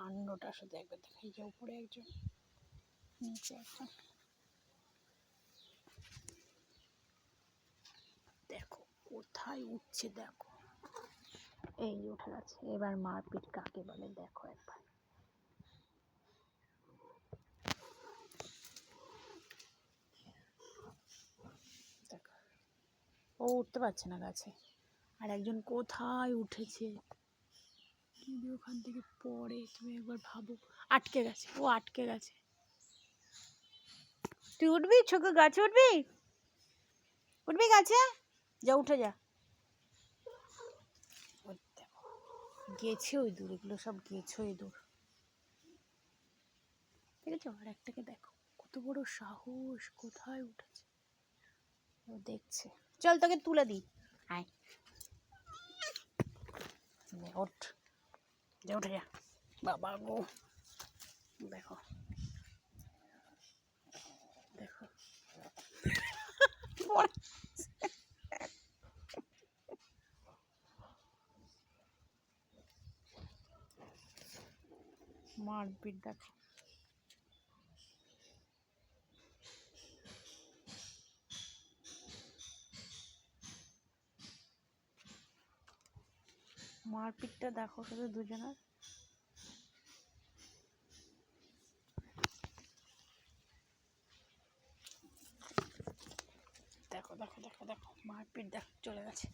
কাণ্ডটা শুধু একবার দেখাই, যে উপরে একজন, নিচে একজন। দেখো কোথায় উঠছে, দেখো এই উঠে গেছে। এবার মারপিট কাকে বলে দেখো একবার। দেখো ও উঠতে পারছে না গাছে, আর একজন কোথায় উঠেছে, যদি ওখান থেকে পড়ে তুমি একবার ভাবো। আটকে গেছে, ও আটকে গেছে। তুই উঠবি ছোকে, গাছে উঠবি? উঠবি গাছে? যা উঠে যা। গেছে ওই দূর, এগুলো সব গেছে ওই দূর। ঠিক আছে, আর একটাকে দেখো কত বড় সাহস, কোথায় উঠেছে ও দেখছে। চল তোকে তুলে দিই, আয় ওঠ, যা উঠে যা। বাবা গো, দেখো দেখো মারপিট দেখো। মারপিটটা দেখো শুধু দুজনের। দেখো দেখো দেখো দেখো মারপিট দেখো, চলে গেছে।